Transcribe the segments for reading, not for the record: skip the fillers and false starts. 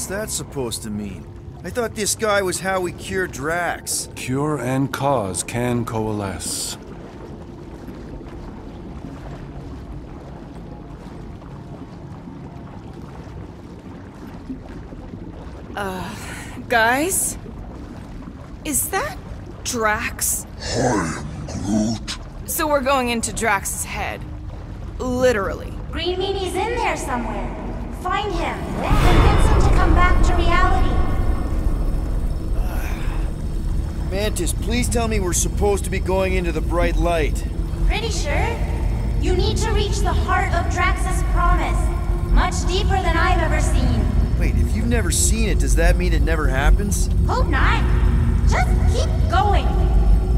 What's that supposed to mean? I thought this guy was how we cure Drax. Cure and cause can coalesce. Guys? Is that Drax? I am Groot. So we're going into Drax's head. Literally. Green Meanie's in there somewhere. Find him. Convince him to come back to reality. Mantis, please tell me we're supposed to be going into the bright light. Pretty sure. You need to reach the heart of Drax's promise. Much deeper than I've ever seen. Wait, if you've never seen it, does that mean it never happens? Hope not. Just keep going.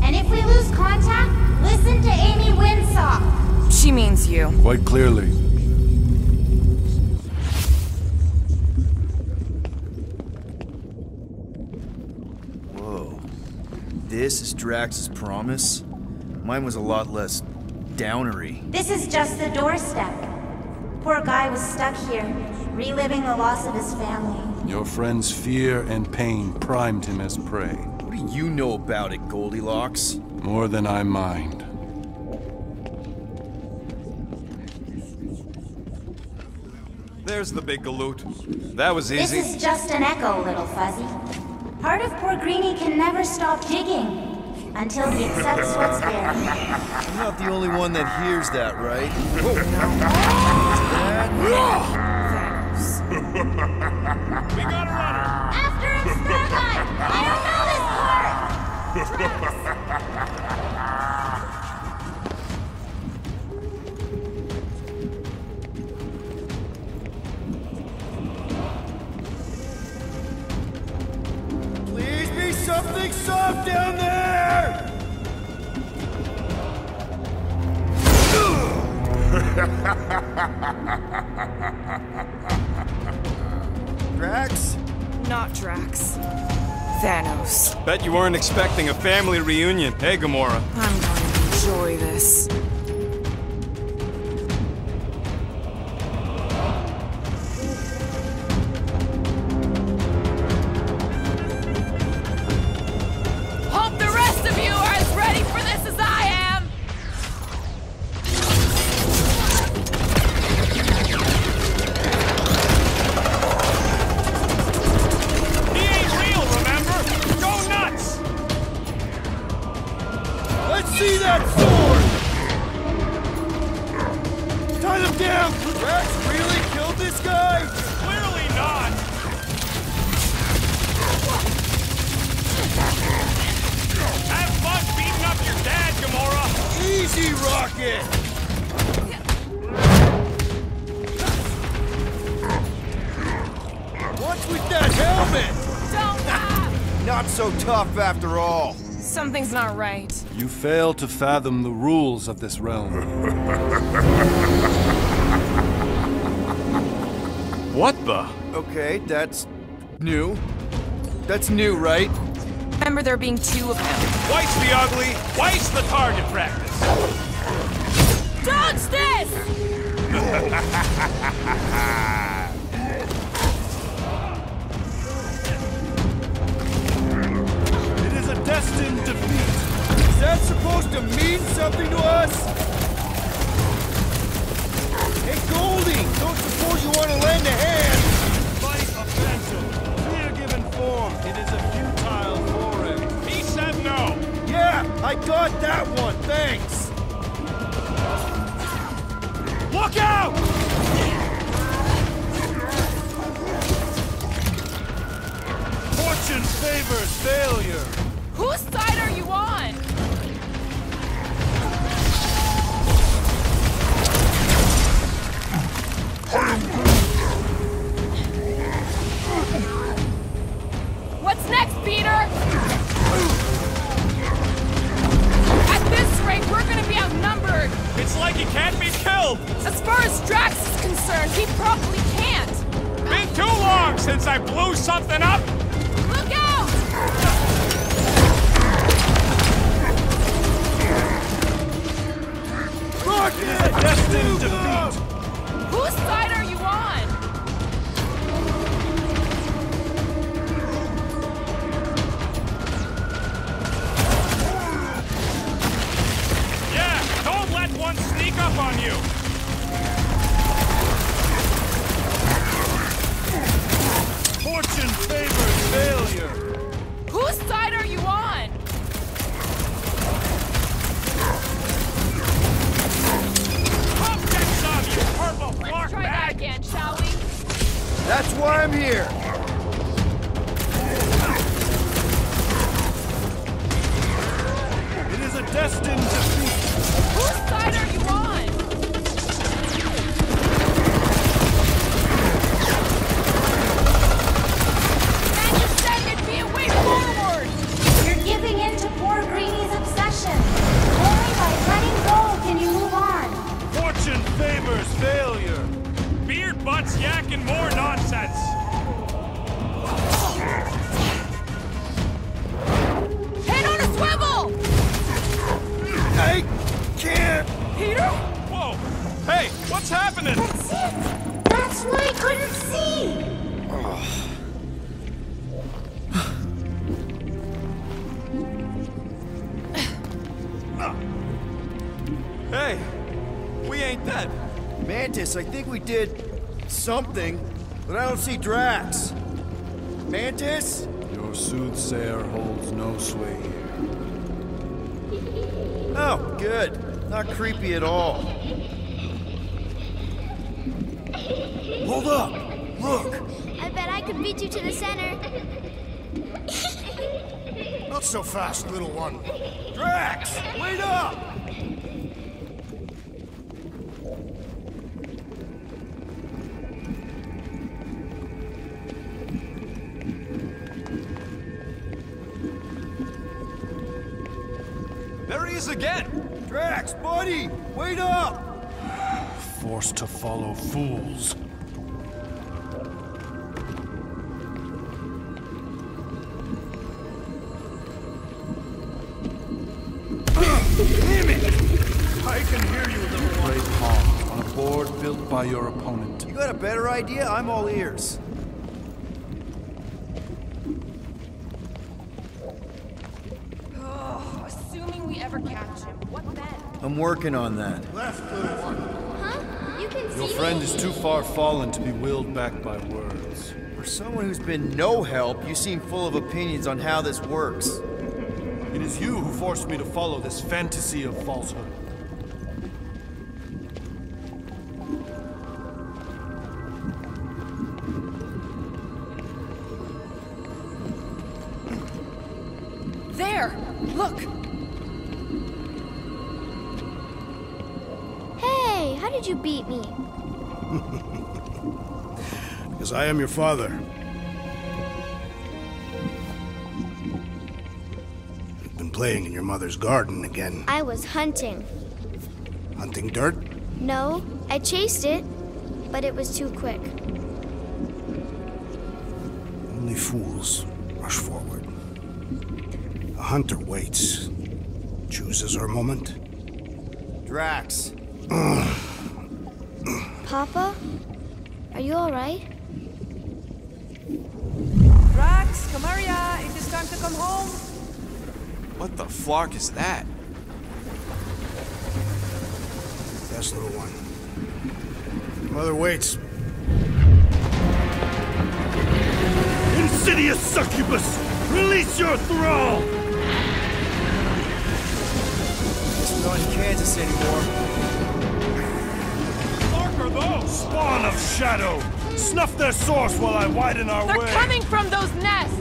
And if we lose contact, listen to Amy Winsock. She means you. Quite clearly. Whoa. This is Drax's promise? Mine was a lot less downery. This is just the doorstep. Poor guy was stuck here, reliving the loss of his family. Your friend's fear and pain primed him as prey. What do you know about it, Goldilocks? More than I mind. There's the big galoot. That was easy. This is just an echo, little fuzzy. Part of poor Greenie can never stop digging until he accepts what's there. I'm not the only one that hears that, right? We got a runner! After him, Starlight! I don't know this part! Please be something soft down there! Drax? Not Drax. Thanos. Bet you weren't expecting a family reunion, hey Gamora? I'm going to enjoy this. Hope the rest of you are as ready for this as I am! He ain't real, remember? Go nuts! Let's see that sword! Tie him down! Drax really killed this guy? Clearly not! Have fun beating up your dad, Gamora! Easy, Rocket! What's with that helmet? Don't laugh! Not so tough after all. Something's not right. You fail to fathom the rules of this realm. What the? Okay, that's new. That's new, right? Remember there being two of them. Twice the ugly, twice the target practice! Dodge this! It is a destined defeat. Is that supposed to mean something to us? Hey, Goldie! Don't suppose you want to lend a hand? Fight a phantom. Fear given form. It is a futile foray. He said no! Yeah, I got that one, thanks! Look out! Fortune favors failure. Whose side are you on? What's next, Peter? At this rate, we're gonna be outnumbered. It's like he can't be killed! As far as Drax is concerned, he probably can't. Been too long since I blew something up! Look out! Rocket! Destined defeat. Whose side are you on? I'm here! It is a destined defeat. Whose side are you on? Man, you said there'd be a way forward! You're giving in to poor Greeny's obsession. Only by letting go can you move on. Fortune favors failure. Beard butts yakking more nonsense. Head on a swivel! I can't! Peter? Whoa! Hey, what's happening? That's it. That's what I couldn't see. Hey, we ain't dead. Mantis, I think we did something, but I don't see Drax. Mantis? Your soothsayer holds no sway here. Oh, good. Not creepy at all. Hold up! Look! I bet I could beat you to the center. Not so fast, little one. Drax! Wait up! There he is again! Drax, buddy! Wait up! Forced to follow fools. Damn it! I can hear you, little one. Great pawn on a board built by your opponent. You got a better idea? I'm all ears. Oh, assuming we ever catch him, what then? I'm working on that. Huh? You can see Your me? friend is too far fallen to be willed back by words. For someone who's been no help, you seem full of opinions on how this works. It is you who forced me to follow this fantasy of falsehood. There! Look! Hey, how did you beat me? Because I am your father. You've been playing in your mother's garden again. I was hunting. Hunting dirt? No, I chased it, but it was too quick. Only fools rush forward. A hunter waits. Chooses her moment. Drax. Papa? Are you alright? Drax, come here, it is time to come home. What the flark is that? Yes, little one. Mother waits. Insidious succubus! Release your thrall! Guess we're not in Kansas anymore. Mark are those! Spawn of shadow! Snuff their source while I widen our They're way! coming from those nests!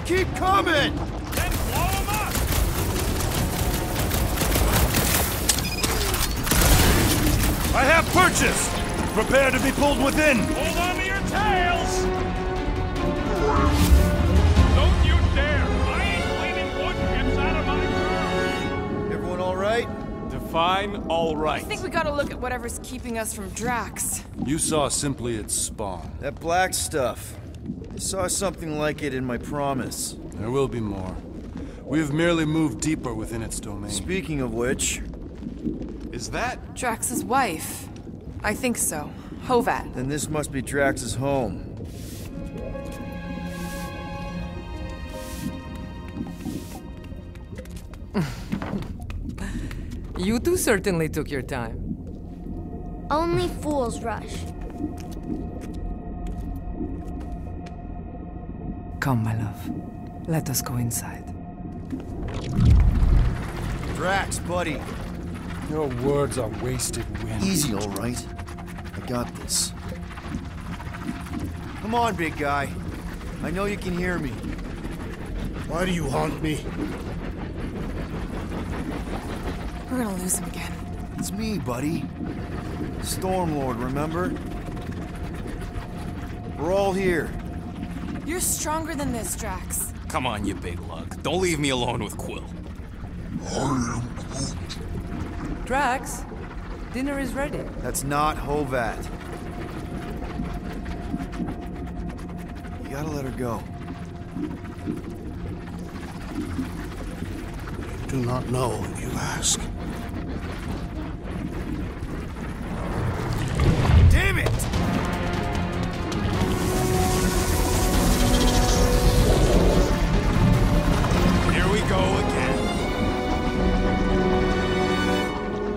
keep coming! Then blow them up! I have purchase! Prepare to be pulled within! Hold on to your tails! Don't you dare! I ain't cleaning wood chips out of my car! Everyone all right? Define all right. I think we gotta look at whatever's keeping us from Drax. You saw simply its spawn. That black stuff. I saw something like it in my promise. There will be more. We have merely moved deeper within its domain. Speaking of which, Is that? Drax's wife. I think so. Hovat. then this must be Drax's home. You two certainly took your time. Only fools rush. Come, my love. Let us go inside. Drax, buddy. Your words are wasted wind. Easy, all right? I got this. Come on, big guy. I know you can hear me. Why do you haunt me? We're gonna lose him again. It's me, buddy. Stormlord, remember? We're all here. You're stronger than this, Drax. Come on, you big lug. Don't leave me alone with Quill. Drax, dinner is ready. That's not Hovat. You gotta let her go. Do not know, you ask. Damn it! Here we go again.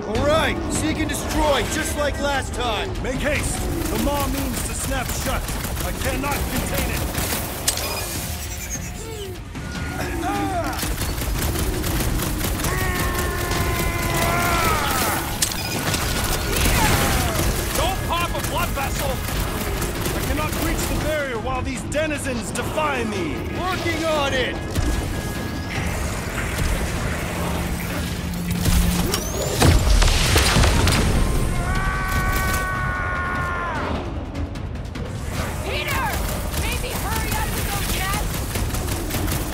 All right, seek and destroy, just like last time. Make haste! The maw means to snap shut. I cannot contain it. Don't pop a blood vessel! I cannot breach the barrier while these denizens defy me. Working on it! Peter! Maybe hurry up to those nests!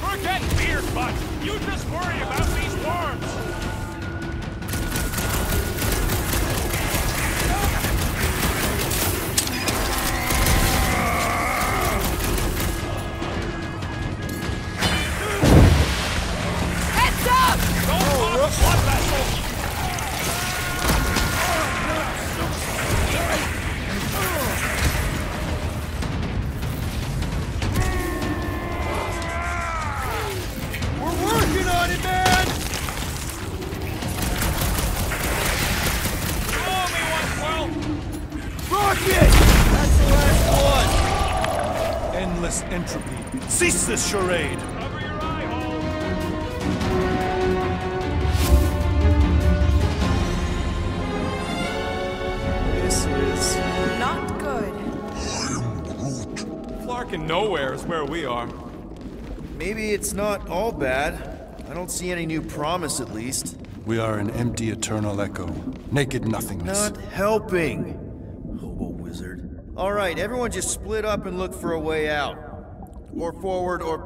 Forget beard butt! You just worry about these worms! Heads up! Don't pop a blood vessel! We're working on it, man! Blow me one, Quill! Rocket! That's the last one! Endless entropy. Cease this charade. Cover your eye hole! This is... Not good. Flark in nowhere is where we are. Maybe it's not all bad. I don't see any new promise, at least. We are an empty eternal echo. Naked nothingness. Not helping. Hobo wizard. All right, everyone just split up and look for a way out. Or forward, or...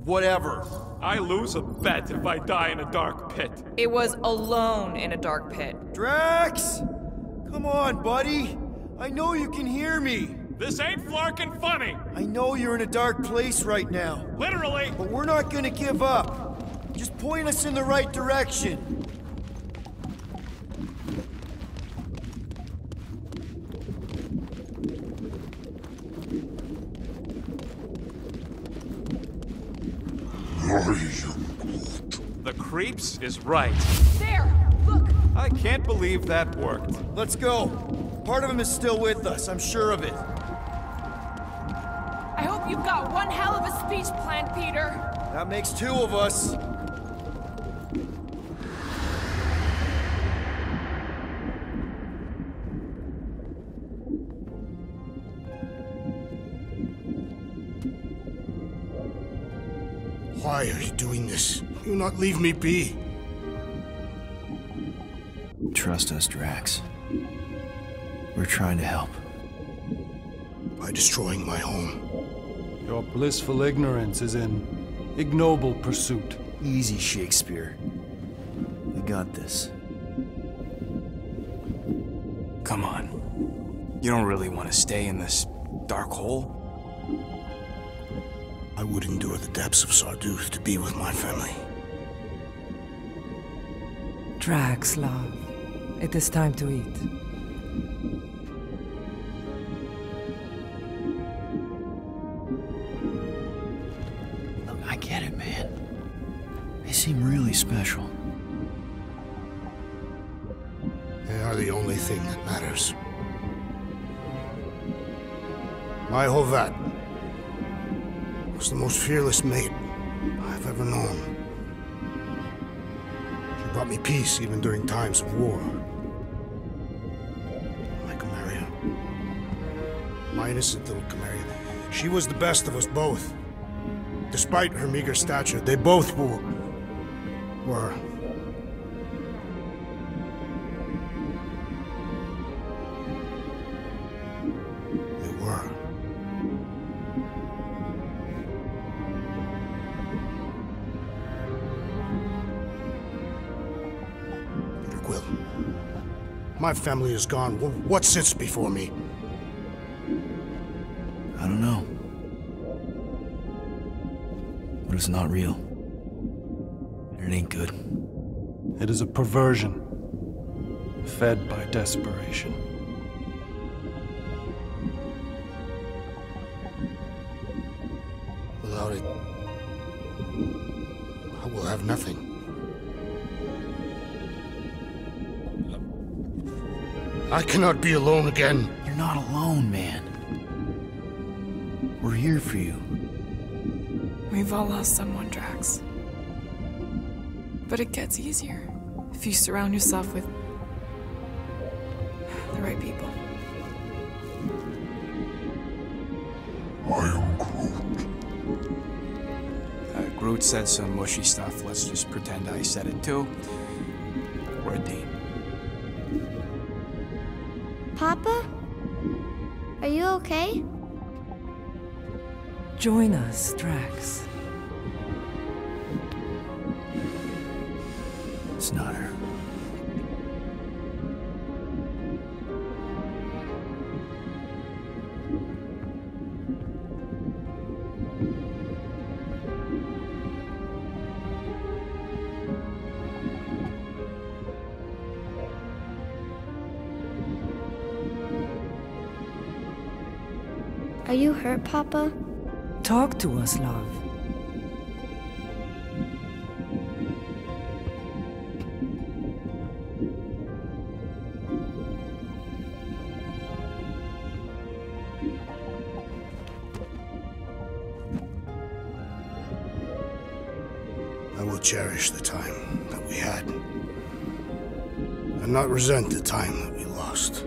whatever. I lose a bet if I die in a dark pit. It was alone in a dark pit. Drax! Come on, buddy! I know you can hear me! This ain't flarkin' funny! I know you're in a dark place right now, Literally! but we're not gonna give up. Just point us in the right direction. The creeps is right. There! Look! I can't believe that worked. Let's go. Part of him is still with us, I'm sure of it. I hope you've got one hell of a speech planned, Peter. That makes two of us. Why are you doing this? You not leave me be. Trust us, Drax. We're trying to help. By destroying my home. Your blissful ignorance is an ignoble pursuit. Easy, Shakespeare. We got this. Come on. You don't really want to stay in this dark hole? I would endure the depths of Sarduth to be with my family. Drax, love. It is time to eat. Look, I get it, man. They seem really special. They are the only thing that matters. My Hovat was the most fearless mate I've ever known. She brought me peace even during times of war. My Camarilla. My innocent little Camarilla. She was the best of us both. Despite her meager stature, they both were. My family is gone. What sits before me? I don't know. But it's not real. And it ain't good. It is a perversion, fed by desperation. Without it, I will have nothing. I cannot be alone again. You're not alone, man. We're here for you. We've all lost someone, Drax. But it gets easier if you surround yourself with the right people. I am Groot. Groot said some mushy stuff. Let's just pretend I said it too. We're a team. Papa? Are you okay? Join us, Drax. It's not her. Are you hurt, Papa? Talk to us, love. I will cherish the time that we had, and not resent the time that we lost.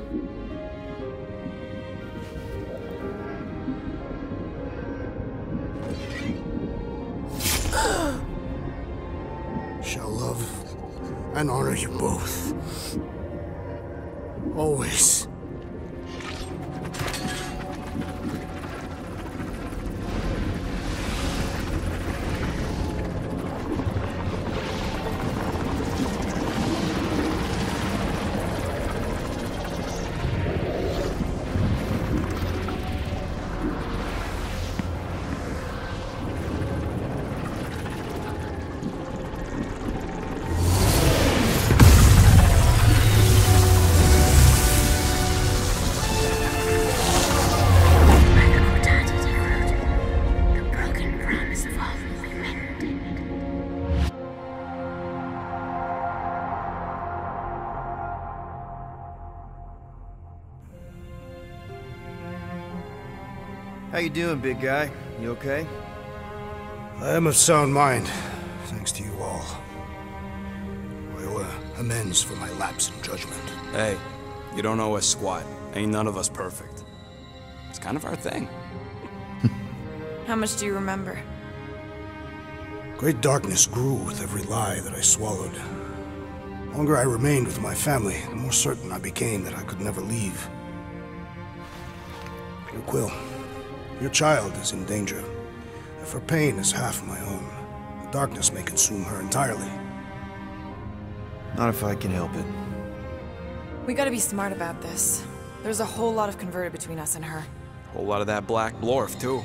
Shall love and honor you both. Always. How you doing, big guy? You okay? I am of sound mind, thanks to you all. I owe amends for my lapse in judgment. Hey, you don't owe us squat. Ain't none of us perfect. It's kind of our thing. How much do you remember? Great darkness grew with every lie that I swallowed. The longer I remained with my family, the more certain I became that I could never leave. Your Quill, your child is in danger. If her pain is half my own, the darkness may consume her entirely. Not if I can help it. We gotta be smart about this. There's a whole lot of converted between us and her. Whole lot of that black blorf, too.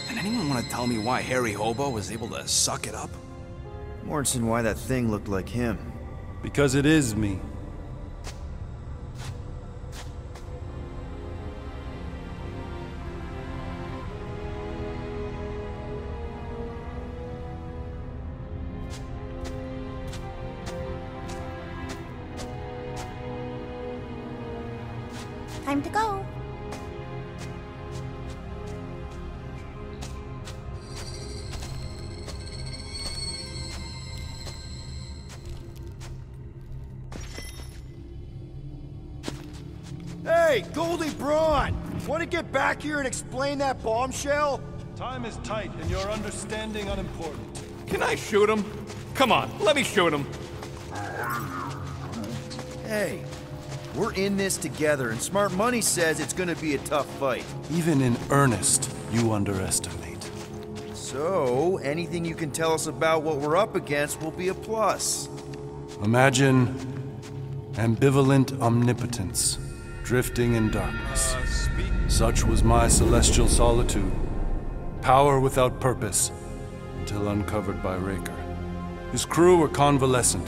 Can anyone want to tell me why Harry Hobo was able to suck it up? Morrison, why that thing looked like him. Because it is me. Time to go. Hey, Goldie Braun! Want to get back here and explain that bombshell? Time is tight and your understanding unimportant. Can I shoot him? Come on, let me shoot him. Hey, we're in this together, and Smart Money says it's gonna be a tough fight. Even in earnest, you underestimate. So, anything you can tell us about what we're up against will be a plus. Imagine ambivalent omnipotence, drifting in darkness. Such was my celestial solitude. Power without purpose, until uncovered by Raker. His crew were convalescent.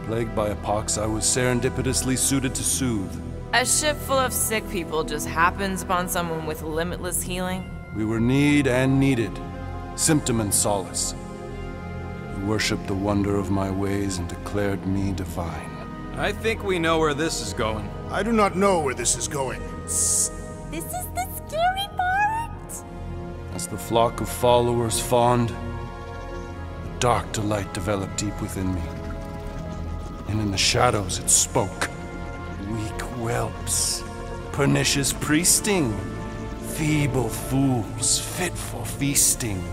Plagued by a pox, I was serendipitously suited to soothe. A ship full of sick people just happens upon someone with limitless healing? We were need and needed, symptom and solace. He worshipped the wonder of my ways and declared me divine. I think we know where this is going. I do not know where this is going. This is the scary part. As the flock of followers fawned, a dark delight developed deep within me. And in the shadows it spoke. Weak whelps, pernicious priesting, feeble fools fit for feasting.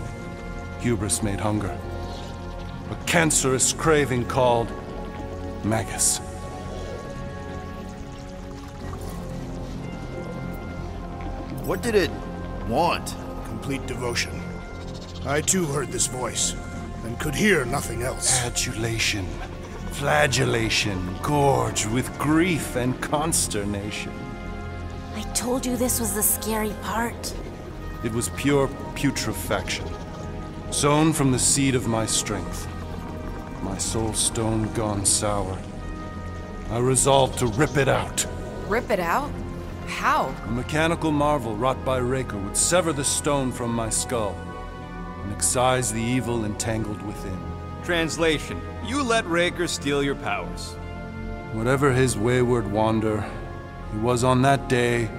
Hubris made hunger. A cancerous craving called Magus. What did it want? Complete devotion. I too heard this voice, and could hear nothing else. Adulation, flagellation, gorged with grief and consternation. I told you this was the scary part. It was pure putrefaction, sown from the seed of my strength. My soul stone gone sour. I resolved to rip it out. Rip it out? How? A mechanical marvel wrought by Raker would sever the stone from my skull and excise the evil entangled within. Translation: you let Raker steal your powers. Whatever his wayward wander, he was on that day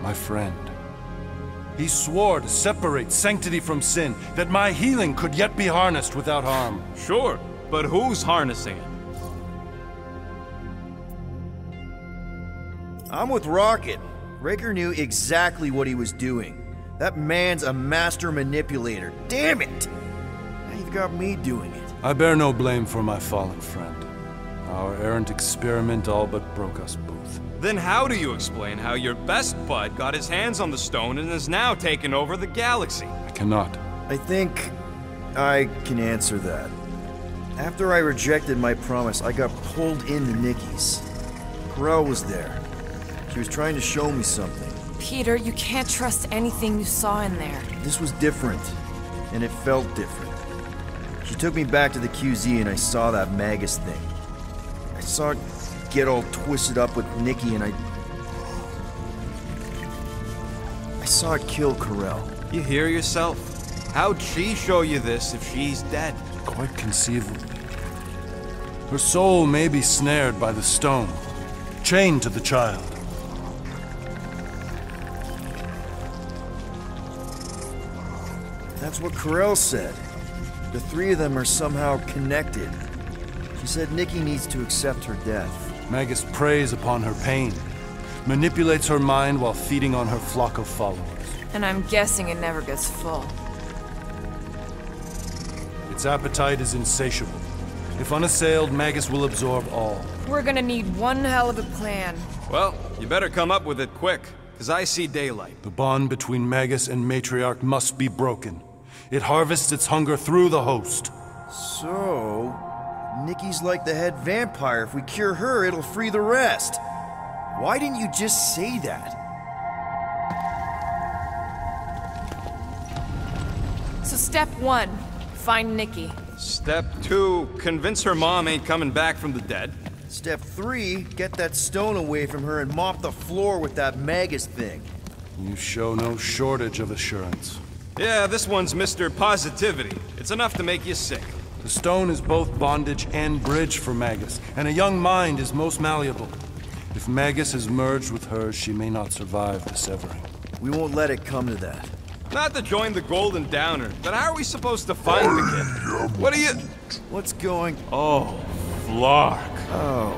my friend. He swore to separate sanctity from sin, that my healing could yet be harnessed without harm. Sure, but who's harnessing it? I'm with Rocket. Raker knew exactly what he was doing. That man's a master manipulator. Damn it! Now you've got me doing it. I bear no blame for my fallen friend. Our errant experiment all but broke us both. Then how do you explain how your best bud got his hands on the stone and is now taking over the galaxy? I cannot. I think I can answer that. After I rejected my promise, I got pulled into Nikki's. Corel was there. She was trying to show me something. Peter, you can't trust anything you saw in there. This was different, and it felt different. She took me back to the QZ and I saw that Magus thing. I saw it get all twisted up with Nikki and I saw it kill Corel. You hear yourself? How'd she show you this if she's dead? Quite conceivably. Her soul may be snared by the stone, chained to the child. That's what Corel said. The three of them are somehow connected. She said Nikki needs to accept her death. Magus preys upon her pain, manipulates her mind while feeding on her flock of followers. And I'm guessing it never gets full. Its appetite is insatiable. If unassailed, Magus will absorb all. We're gonna need one hell of a plan. Well, you better come up with it quick, because I see daylight. The bond between Magus and Matriarch must be broken. It harvests its hunger through the host. So, Nikki's like the head vampire. If we cure her, it'll free the rest. Why didn't you just say that? So step 1, find Nikki. Step 2, convince her mom ain't coming back from the dead. Step 3, get that stone away from her and mop the floor with that Magus thing. You show no shortage of assurance. Yeah, this one's Mr. Positivity. It's enough to make you sick. The stone is both bondage and bridge for Magus, and a young mind is most malleable. If Magus is merged with hers, she may not survive the severing. We won't let it come to that. Not to join the Golden Downer, but how are we supposed to find the kid? What are you... What's going... Oh, Flark. Oh,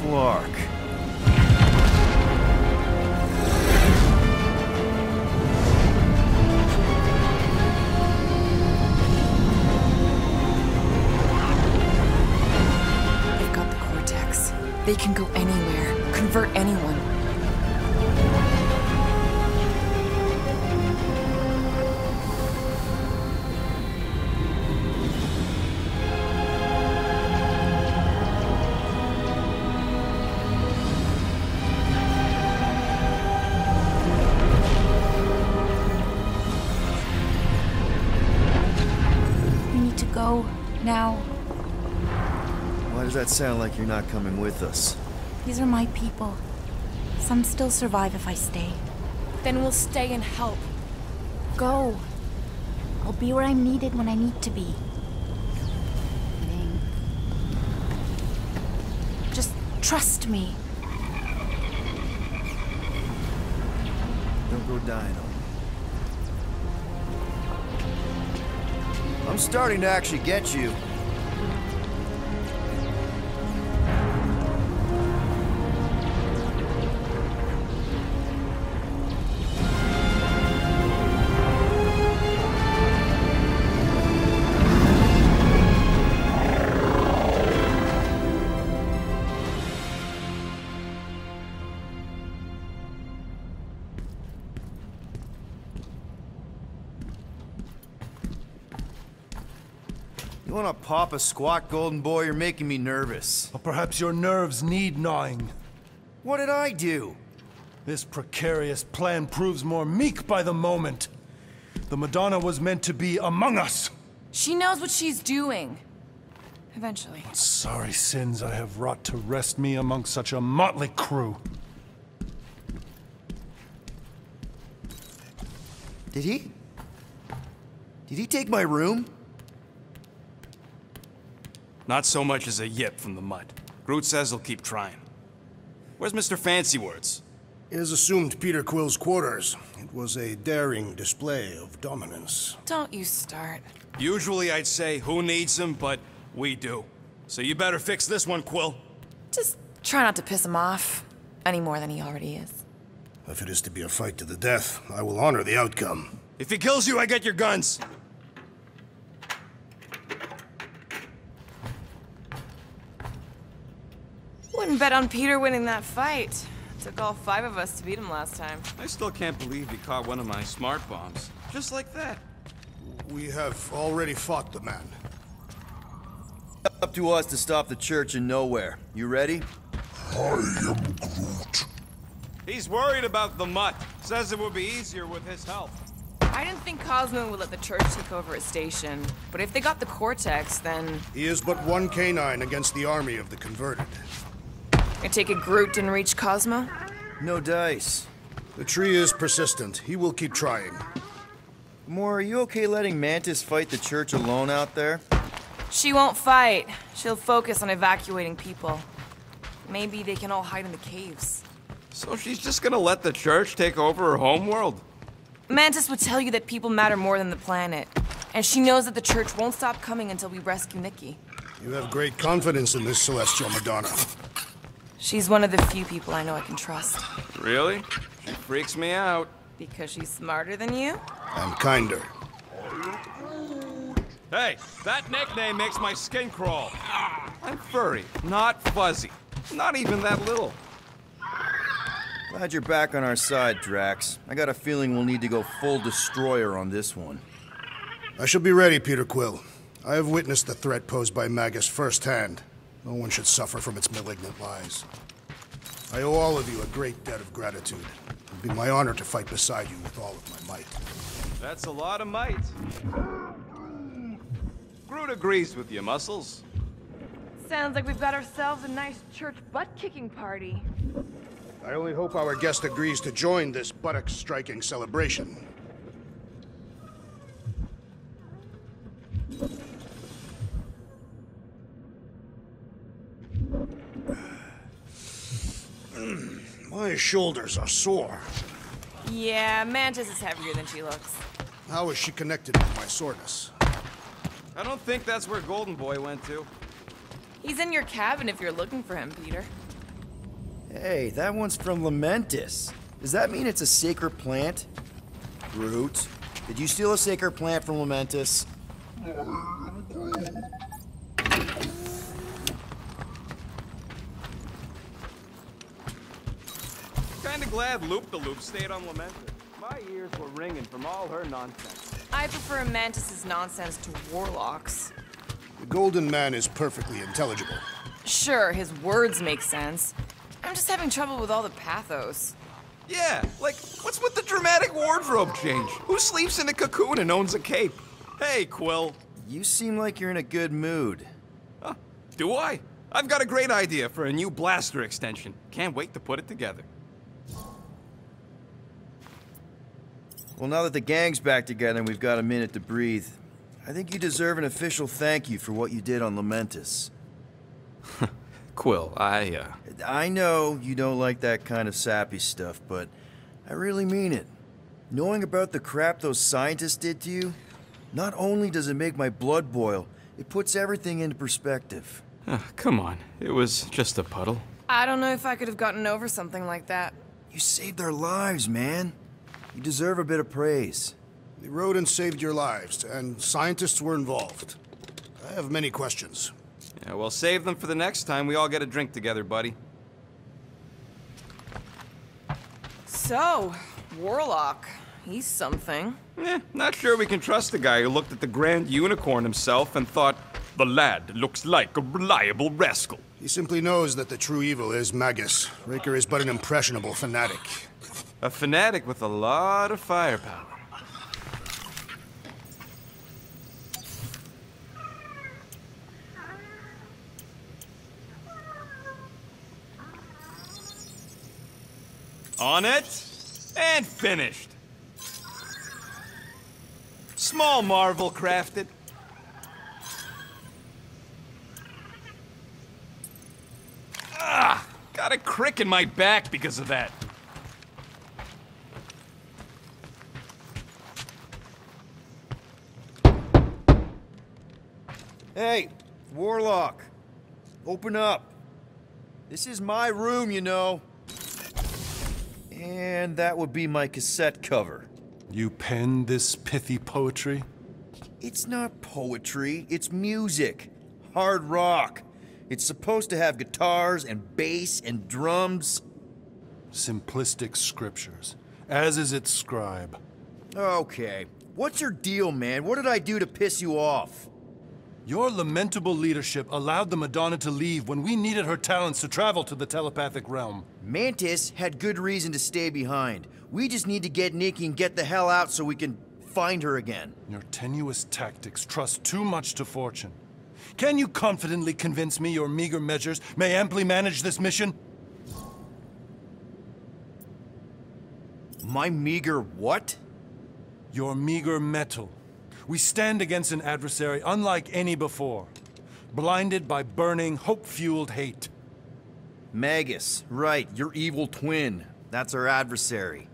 Flark. They've got the cortex. They can go anywhere, convert anyone. Go now. Why does that sound like you're not coming with us? These are my people. Some still survive if I stay. Then we'll stay and help. Go. I'll be where I'm needed when I need to be. Just trust me. Don't go dying on me. I'm starting to actually get you. You wanna pop a squat, Golden Boy? You're making me nervous. Or perhaps your nerves need gnawing. What did I do? This precarious plan proves more meek by the moment. The Madonna was meant to be among us. She knows what she's doing. Eventually. What sorry sins I have wrought to wrest me among such a motley crew. Did he? Did he take my room? Not so much as a yip from the mud. Groot says he'll keep trying. Where's Mr. Fancy Words? It is assumed Peter Quill's quarters. It was a daring display of dominance. Don't you start. Usually I'd say, who needs him, but we do. So you better fix this one, Quill. Just try not to piss him off any more than he already is. If it is to be a fight to the death, I will honor the outcome. If he kills you, I get your guns. Wouldn't bet on Peter winning that fight. Took all 5 of us to beat him last time. I still can't believe he caught one of my smart bombs. Just like that. We have already fought the man. Up to us to stop the church in nowhere. You ready? I am Groot. He's worried about the mutt. Says it would be easier with his help. I didn't think Cosmo would let the church take over a station. But if they got the cortex, then... He is but one canine against the army of the converted. I take it Groot didn't reach Cosmo? No dice. The tree is persistent. He will keep trying. Moore, are you okay letting Mantis fight the church alone out there? She won't fight. She'll focus on evacuating people. Maybe they can all hide in the caves. So she's just gonna let the church take over her homeworld? Mantis would tell you that people matter more than the planet. And she knows that the church won't stop coming until we rescue Nikki. You have great confidence in this celestial Madonna. She's one of the few people I know I can trust. Really? She freaks me out. Because she's smarter than you? And kinder. Hey, that nickname makes my skin crawl. I'm furry, not fuzzy. Not even that little. Glad you're back on our side, Drax. I got a feeling we'll need to go full destroyer on this one. I shall be ready, Peter Quill. I have witnessed the threat posed by Magus firsthand. No one should suffer from its malignant lies. I owe all of you a great debt of gratitude. It would be my honor to fight beside you with all of my might. That's a lot of might. Groot agrees with you, Muscles. Sounds like we've got ourselves a nice church butt-kicking party. I only hope our guest agrees to join this buttock-striking celebration. My shoulders are sore. Yeah, Mantis is heavier than she looks. How is she connected with my soreness? I don't think that's where Golden Boy went to. He's in your cabin if you're looking for him, Peter. Hey, that one's from Lamentis. Does that mean it's a sacred plant? Groot, did you steal a sacred plant from Lamentis? Kinda glad Loop-the-Loop stayed on Lamentis. My ears were ringing from all her nonsense. I prefer Mantis's nonsense to Warlock's. The Golden Man is perfectly intelligible. Sure, his words make sense. I'm just having trouble with all the pathos. Yeah, like, what's with the dramatic wardrobe change? Who sleeps in a cocoon and owns a cape? Hey, Quill. You seem like you're in a good mood. Huh, do I? I've got a great idea for a new blaster extension. Can't wait to put it together. Well, now that the gang's back together and we've got a minute to breathe, I think you deserve an official thank you for what you did on Lamentis. Quill, I know you don't like that kind of sappy stuff, but I really mean it. Knowing about the crap those scientists did to you, not only does it make my blood boil, it puts everything into perspective. Come on, it was just a puddle. I don't know if I could have gotten over something like that. You saved our lives, man. You deserve a bit of praise. We rode and saved your lives, and scientists were involved. I have many questions. Yeah, well, save them for the next time we all get a drink together, buddy. So, Warlock, he's something. Not sure we can trust a guy who looked at the Grand Unicorn himself and thought, the lad looks like a reliable rascal. He simply knows that the true evil is Magus. Raker is but an impressionable fanatic. A fanatic with a lot of firepower. On it, and finished. Small marvel crafted. Got a crick in my back because of that. Hey, Warlock, open up. This is my room, you know. And that would be my cassette cover. You penned this pithy poetry? It's not poetry, it's music. Hard rock. It's supposed to have guitars and bass and drums. Simplistic scriptures, as is its scribe. Okay, what's your deal, man? What did I do to piss you off? Your lamentable leadership allowed the Madonna to leave when we needed her talents to travel to the telepathic realm. Mantis had good reason to stay behind. We just need to get Nikki and get the hell out so we can find her again. Your tenuous tactics trust too much to fortune. Can you confidently convince me your meager measures may amply manage this mission? My meager what? Your meager metal. We stand against an adversary unlike any before, blinded by burning, hope-fueled hate. Magus, right, your evil twin. That's our adversary.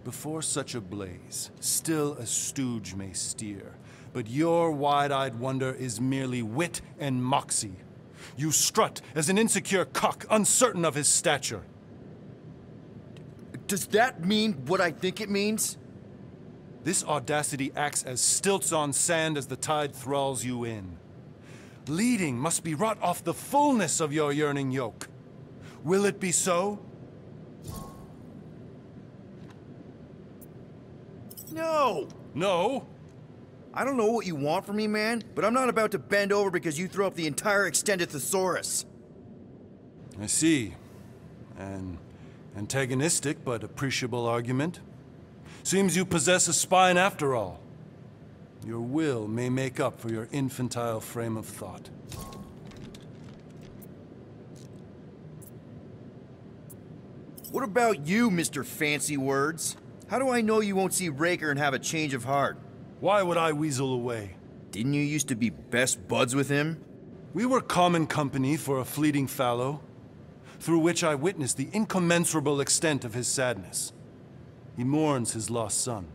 Before such a blaze, still a stooge may steer, but your wide-eyed wonder is merely wit and moxie. You strut as an insecure cock, uncertain of his stature. Does that mean what I think it means? This audacity acts as stilts on sand as the tide thralls you in. Leading must be wrought off the fullness of your yearning yoke. Will it be so? No! No? I don't know what you want from me, man, but I'm not about to bend over because you throw up the entire extended thesaurus. I see. An antagonistic but appreciable argument. Seems you possess a spine after all. Your will may make up for your infantile frame of thought. What about you, Mr. Fancy Words? How do I know you won't see Raker and have a change of heart? Why would I weasel away? Didn't you used to be best buds with him? We were common company for a fleeting fallow, through which I witnessed the incommensurable extent of his sadness. He mourns his lost son.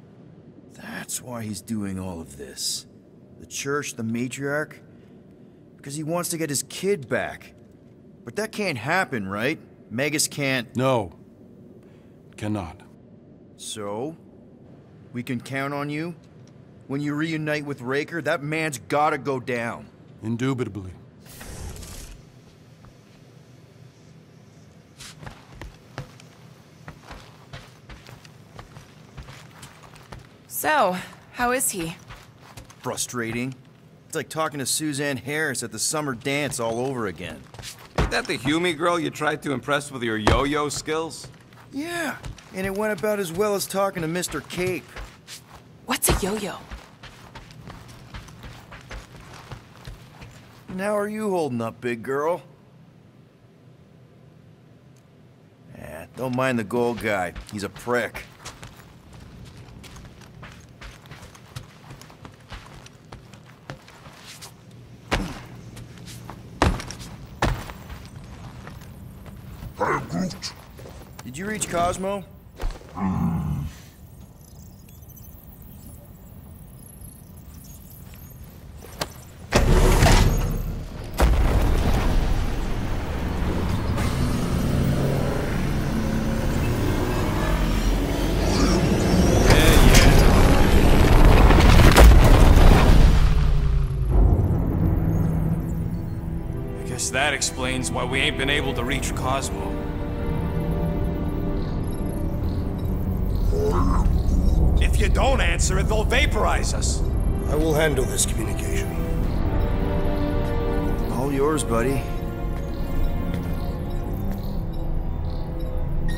That's why he's doing all of this. The church, the matriarch? Because he wants to get his kid back. But that can't happen, right? Magus can't... No. Cannot. So? We can count on you? When you reunite with Raker, that man's gotta go down. Indubitably. So, how is he? Frustrating. It's like talking to Suzanne Harris at the summer dance all over again. Ain't that the Humie girl you tried to impress with your yo-yo skills? Yeah, and it went about as well as talking to Mr. Cape. What's a yo-yo? And how are you holding up, big girl? Don't mind the gold guy. He's a prick. Hey, Groot. Did you reach Cosmo? That explains why we ain't been able to reach Cosmo. If you don't answer it, they'll vaporize us. I will handle this communication. All yours, buddy.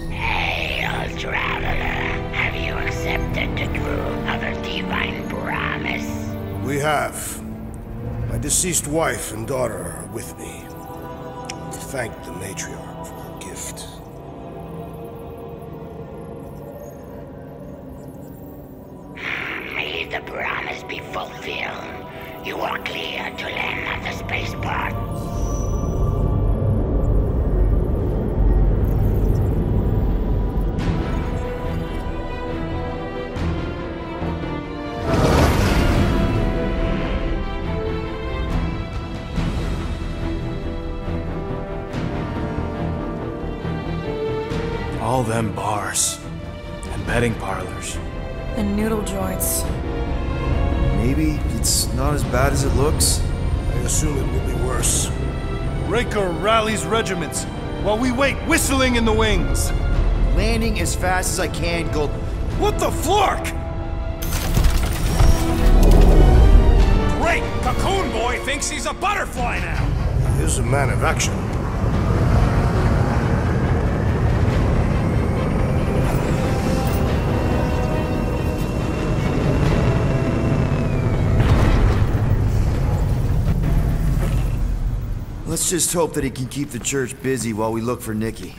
Hail, traveler. Have you accepted the true of a divine promise? We have. My deceased wife and daughter are with me. Thank the matriarch for her gift. May the promise be fulfilled. You are clear to land at the spaceport. All them bars and betting parlors. And noodle joints. Maybe it's not as bad as it looks. I assume it will be worse. Raker rallies regiments while we wait whistling in the wings. Landing as fast as I can, Gold. What the flark? Great! Cocoon Boy thinks he's a butterfly now! He is a man of action. Let's just hope that he can keep the church busy while we look for Nikki.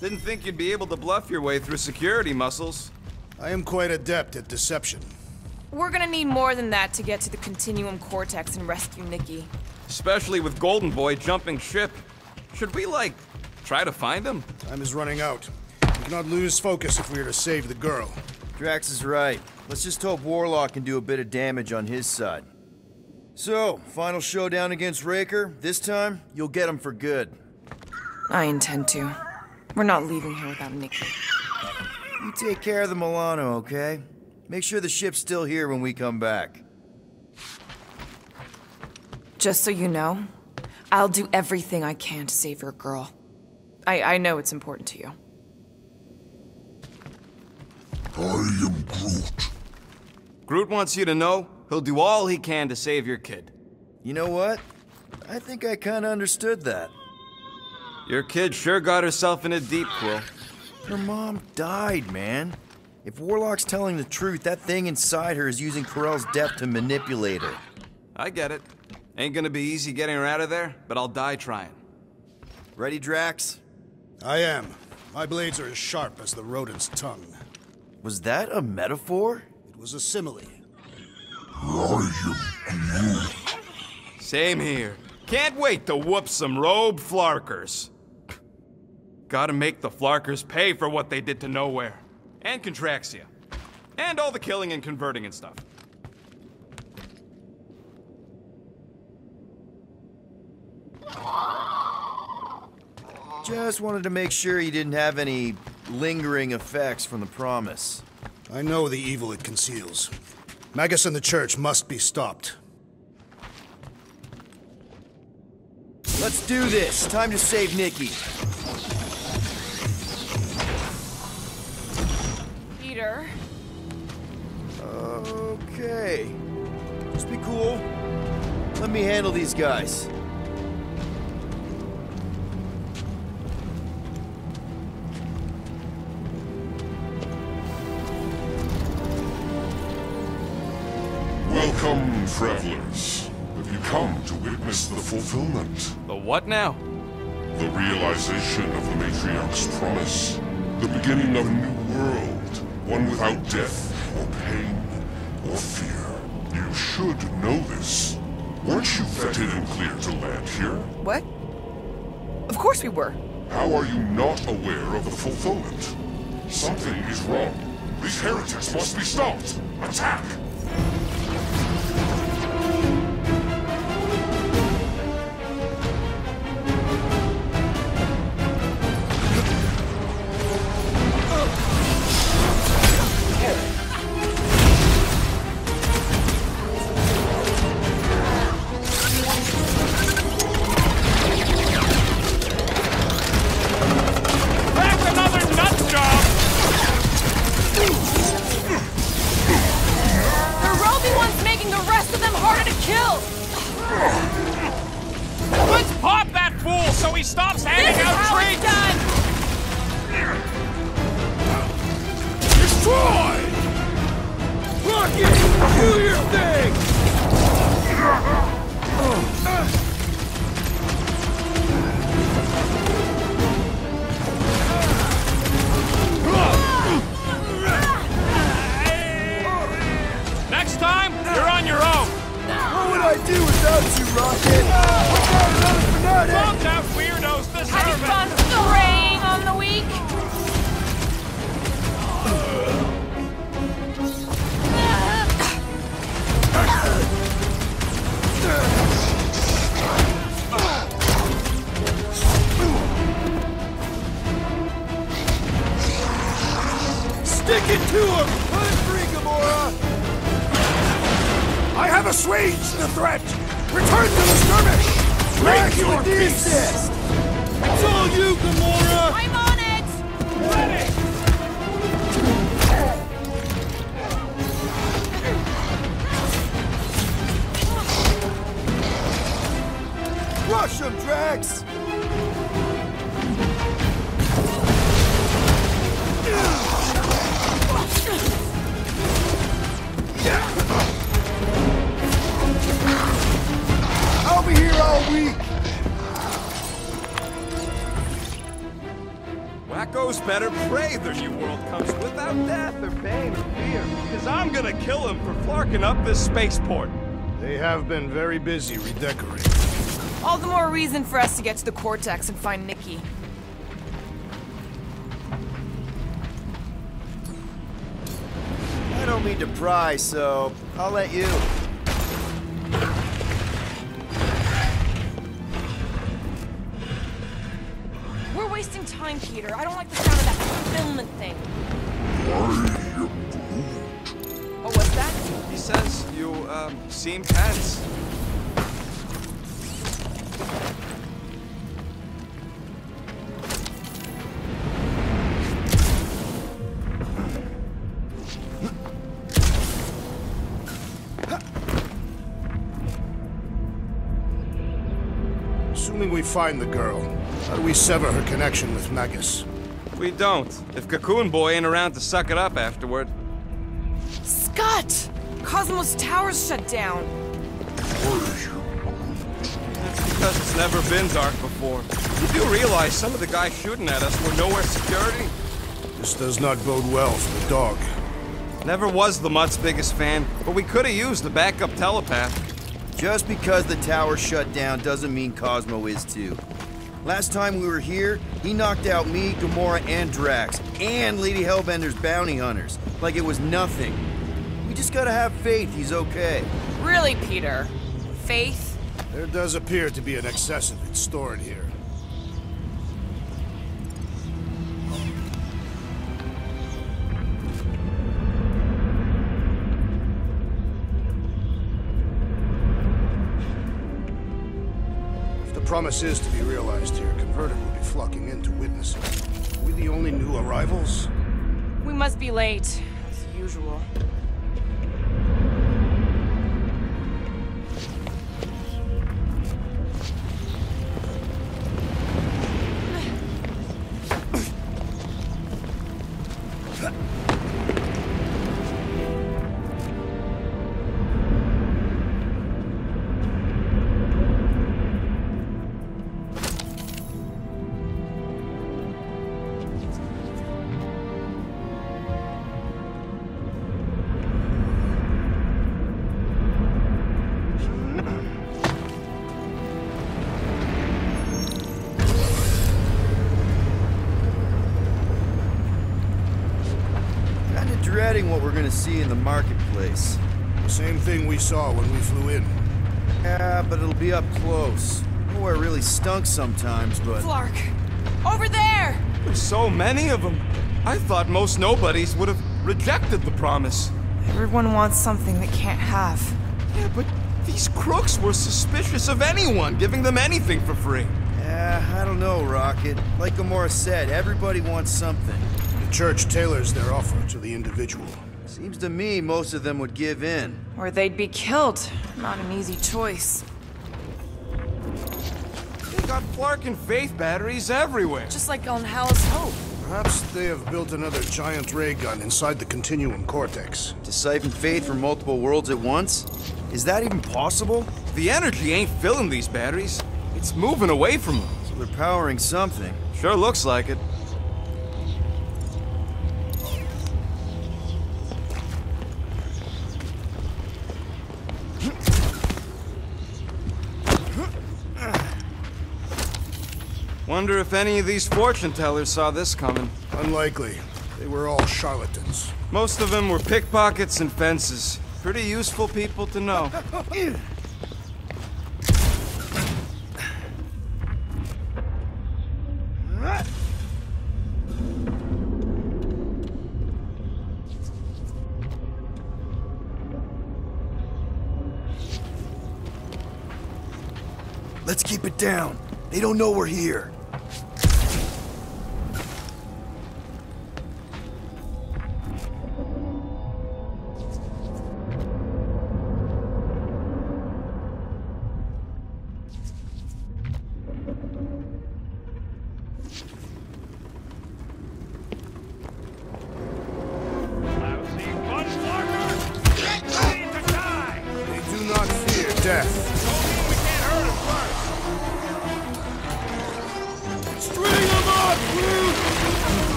Didn't think you'd be able to bluff your way through security muscles. I am quite adept at deception. We're gonna need more than that to get to the Continuum Cortex and rescue Nikki. Especially with Golden Boy jumping ship. Should we, like, try to find him? Time is running out. We cannot lose focus if we are to save the girl. Drax is right. Let's just hope Warlock can do a bit of damage on his side. So, final showdown against Raker. This time, you'll get him for good. I intend to. We're not leaving here without Nikki. You take care of the Milano, okay? Make sure the ship's still here when we come back. Just so you know, I'll do everything I can to save your girl. I know it's important to you. I am Groot. Groot wants you to know he'll do all he can to save your kid. You know what? I think I kinda understood that. Your kid sure got herself in a deep, Quill. Her mom died, man. If Warlock's telling the truth, that thing inside her is using Corell's death to manipulate her. I get it. Ain't gonna be easy getting her out of there, but I'll die trying. Ready, Drax? I am. My blades are as sharp as the rodent's tongue. Was that a metaphor? It was a simile. I am Groot. Same here. Can't wait to whoop some robe flarkers. Gotta make the flarkers pay for what they did to Nowhere. And Contraxia. And all the killing and converting and stuff. Just wanted to make sure you didn't have any lingering effects from the promise. I know the evil it conceals. Magus and the Church must be stopped. Let's do this. Time to save Nikki. Peter. Okay. Just be cool. Let me handle these guys. Welcome, travelers. Have you come to witness the fulfillment? The what now? The realization of the Matriarch's promise. The beginning of a new world. One without death, or pain, or fear. You should know this. Weren't you vetted and cleared to land here? What? Of course we were. How are you not aware of the fulfillment? Something is wrong. These heretics must be stopped. Attack! Rush him, Drax! I'll be here all week! Wacko's better pray the new world comes without death or pain or fear. Because I'm gonna kill him for flarking up this spaceport. They have been very busy redecorating. All the more reason for us to get to the Cortex and find Nikki. I don't mean to pry, so I'll let you. We're wasting time, Peter. I don't like the sound of that fulfillment thing. What was that? He says you, seem tense. Assuming we find the girl, how do we sever her connection with Magus? We don't. If Cocoon Boy ain't around to suck it up afterward. Scott! Cosmos Tower's shut down. That's because it's never been dark before. You do realize some of the guys shooting at us were nowhere security? This does not bode well for the dog. Never was the Mutt's biggest fan, but we could have used the backup telepath. Just because the tower shut down doesn't mean Cosmo is too. Last time we were here, he knocked out me, Gamora, and Drax, and Lady Hellbender's bounty hunters, like it was nothing. We just gotta have faith he's okay. Really, Peter? Faith? There does appear to be an excess of it stored here. If the promise is to be realized here, Converted will be flocking in to witness it. Are we the only new arrivals? We must be late, as usual. Dreading what we're gonna see in the marketplace. The same thing we saw when we flew in. Yeah, but it'll be up close. Nowhere really stunk sometimes, but... Flark! Over there! There's so many of them. I thought most nobodies would have rejected the promise. Everyone wants something they can't have. Yeah, but these crooks were suspicious of anyone giving them anything for free. Yeah, I don't know, Rocket. Like Gamora said, everybody wants something. The church tailors their offer to the individual. Seems to me most of them would give in. Or they'd be killed. Not an easy choice. They got Flark and Faith batteries everywhere. Just like on Hal's Hope. Perhaps they have built another giant ray gun inside the Continuum Cortex. To siphon Faith from multiple worlds at once? Is that even possible? The energy ain't filling these batteries. It's moving away from them. So they're powering something. Sure looks like it. Wonder if any of these fortune tellers saw this coming. Unlikely. They were all charlatans. Most of them were pickpockets and fences. Pretty useful people to know. Let's keep it down. They don't know we're here.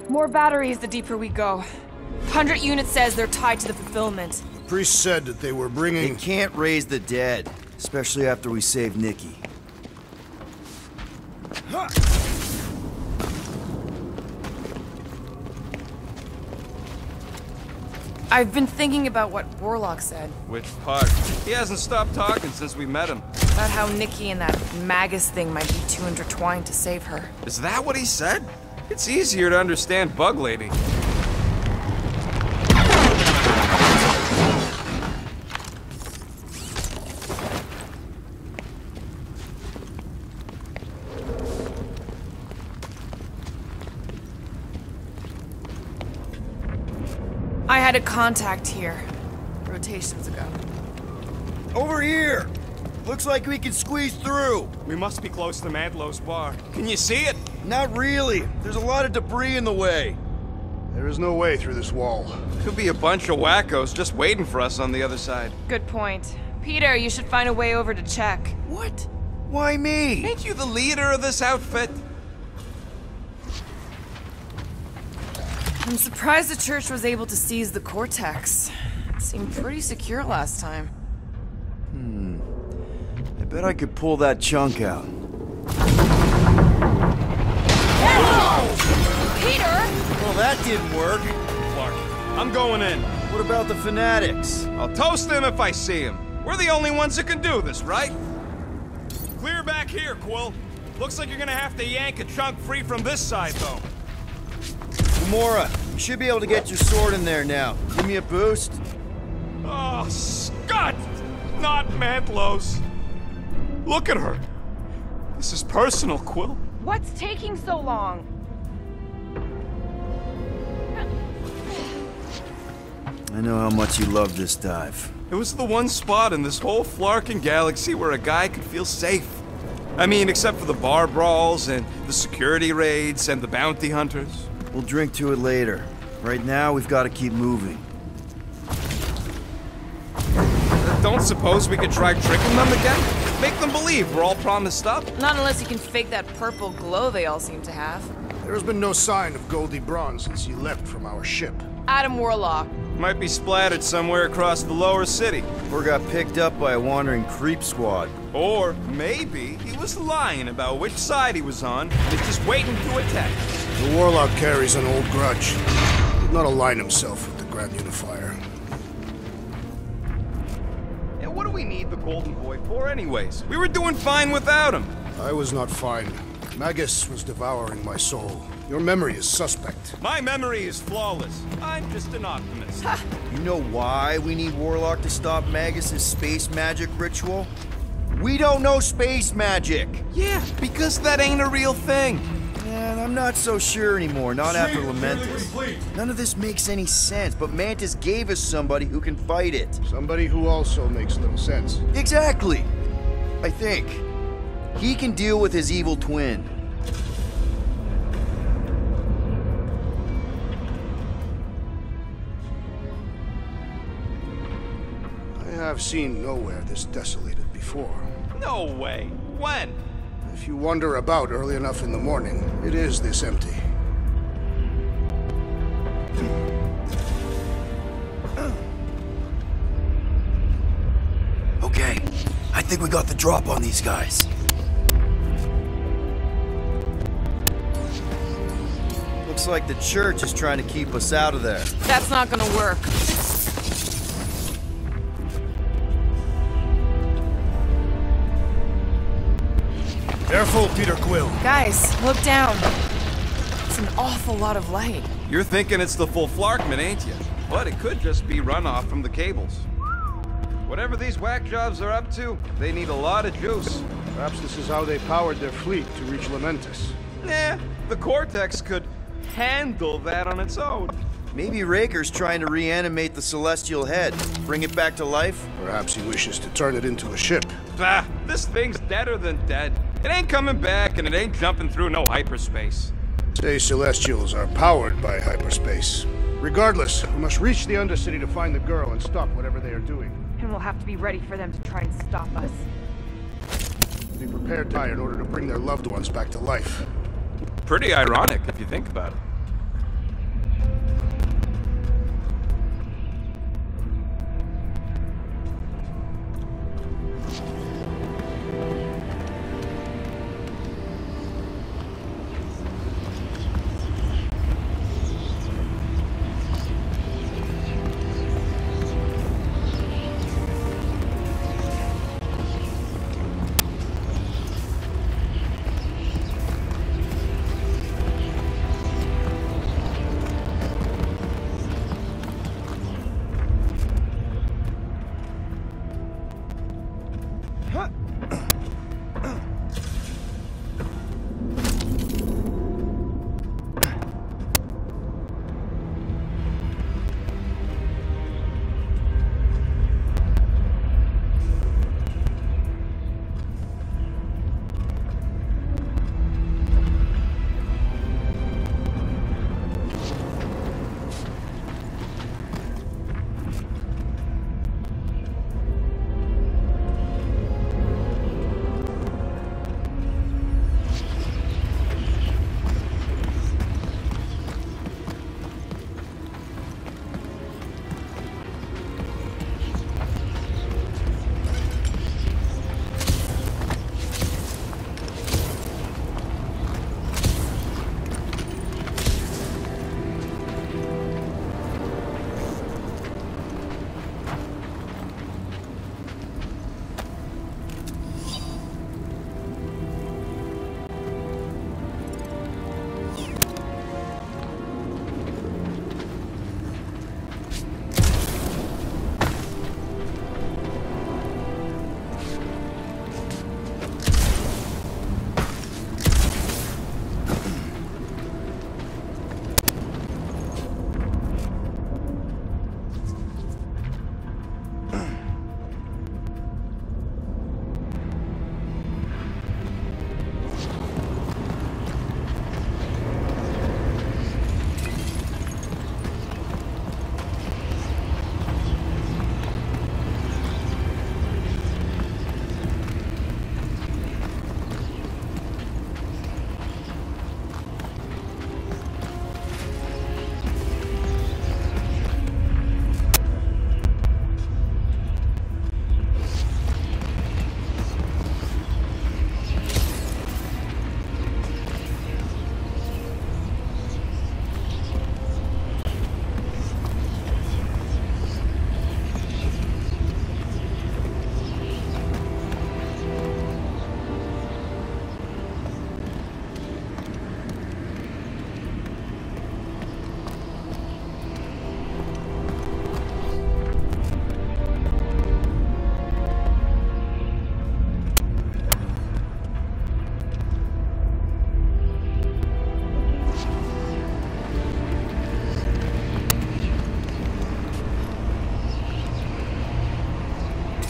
More batteries the deeper we go. 100 units says they're tied to the fulfillment. Priest said that they were bringing... They can't raise the dead, especially after we saved Nikki. I've been thinking about what Warlock said. Which part? He hasn't stopped talking since we met him. About how Nikki and that Magus thing might be too intertwined to save her. Is that what he said? It's easier to understand Bug Lady. I had a contact here, rotations ago. Over here! Looks like we can squeeze through. We must be close to Mantlo's bar. Can you see it? Not really. There's a lot of debris in the way. There is no way through this wall. Could be a bunch of wackos just waiting for us on the other side. Good point. Peter, you should find a way over to check. What? Why me? Ain't you the leader of this outfit? I'm surprised the church was able to seize the Cortex. It seemed pretty secure last time. I bet I could pull that chunk out. Peter! Well, that didn't work. Clark, I'm going in. What about the fanatics? I'll toast them if I see them. We're the only ones that can do this, right? Clear back here, Quill. Looks like you're gonna have to yank a chunk free from this side, though. Gamora, you should be able to get your sword in there now. Give me a boost. Oh, Scott! Not Mantlo's. Look at her. This is personal, Quill. What's taking so long? I know how much you love this dive. It was the one spot in this whole Flarkin galaxy where a guy could feel safe. I mean, except for the bar brawls and the security raids and the bounty hunters. We'll drink to it later. Right now, we've got to keep moving. Don't suppose we could try tricking them again? Make them believe we're all promised up? Not unless you can fake that purple glow they all seem to have. There's been no sign of Goldie Braun since he left from our ship. Adam Warlock. Might be splattered somewhere across the lower city. Or got picked up by a wandering creep squad. Or maybe he was lying about which side he was on and is just waiting to attack. The Warlock carries an old grudge. He did not align himself with the Grand Unifier. And what do we need the Golden Boy for anyways? We were doing fine without him. I was not fine. Magus was devouring my soul. Your memory is suspect. My memory is flawless. I'm just an optimist. You know why we need Warlock to stop Magus' space magic ritual? We don't know space magic! Yeah, because that ain't a real thing. And I'm not so sure anymore, not after Lamentus. None of this makes any sense, but Mantis gave us somebody who can fight it. Somebody who also makes little sense. Exactly! I think. He can deal with his evil twin. I have seen nowhere this desolated before. No way. When? If you wander about early enough in the morning, it is this empty. Okay, I think we got the drop on these guys. Looks like the church is trying to keep us out of there. That's not gonna work. Careful, Peter Quill. Guys, look down. It's an awful lot of light. You're thinking it's the full Flarkman, ain't you? But it could just be runoff from the cables. Whatever these whack jobs are up to, they need a lot of juice. Perhaps this is how they powered their fleet to reach Lamentus. Nah, the Cortex could handle that on its own. Maybe Raker's trying to reanimate the Celestial Head, bring it back to life? Perhaps he wishes to turn it into a ship. Bah, this thing's deader than dead. It ain't coming back, and it ain't jumping through no hyperspace. Say Celestials are powered by hyperspace. Regardless, we must reach the Undercity to find the girl and stop whatever they are doing. And we'll have to be ready for them to try and stop us. Be prepared to die in order to bring their loved ones back to life. Pretty ironic, if you think about it.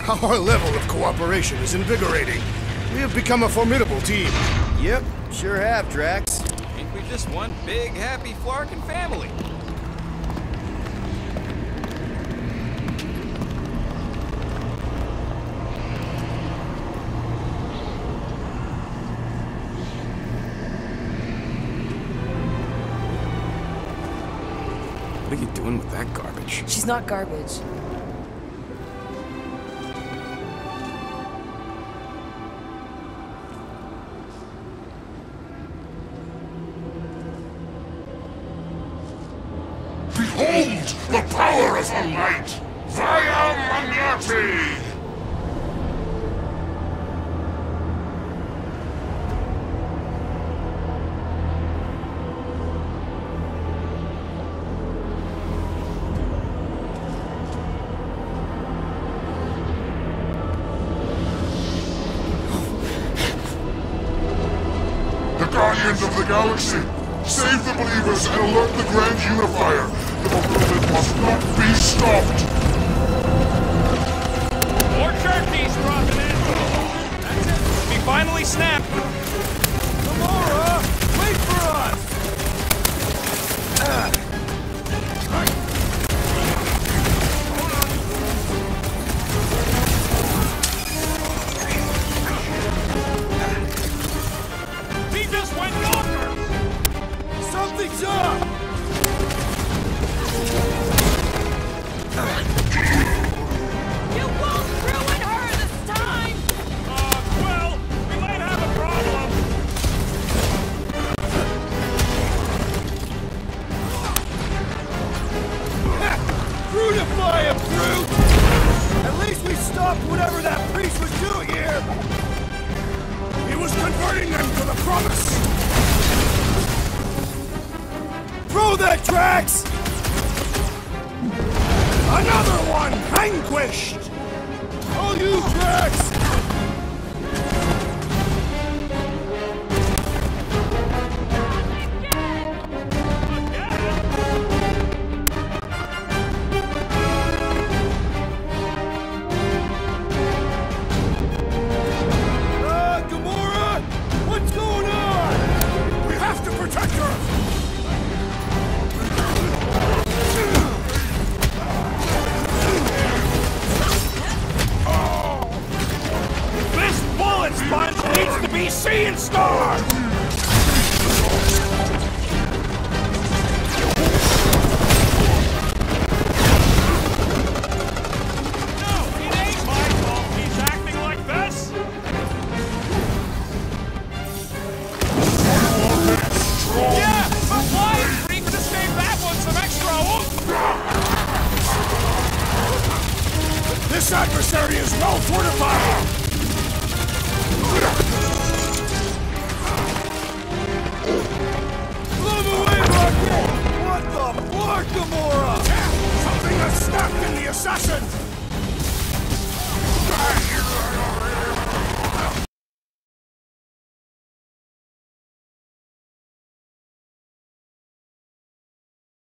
Our level of cooperation is invigorating. We have become a formidable team. Yep, sure have, Drax. I think we're just one big, happy Flarkin family. What are you doing with that garbage? She's not garbage. Behold the power of the light! Via Magnati! The Guardians of the Galaxy! Save the believers and alert the Grand Unifier! The movement must not be stopped! More turkeys dropping in. That's it. We finally snapped. Gamora, wait for us! He just went bonkers! Something's up! You won't ruin her this time! Well, we might have a problem. Brutify him, brute! At least we stopped whatever that priest was doing here! He was converting them to the promise! Throw that, Drax! Another one vanquished! All you, Drax! Gamora! What's going on? We have to protect her! This bullet sponge needs to be seeing star! No, it ain't my fault he's acting like this! Yeah, but why? We could have saved that one some extra oomph! This adversary is well fortified!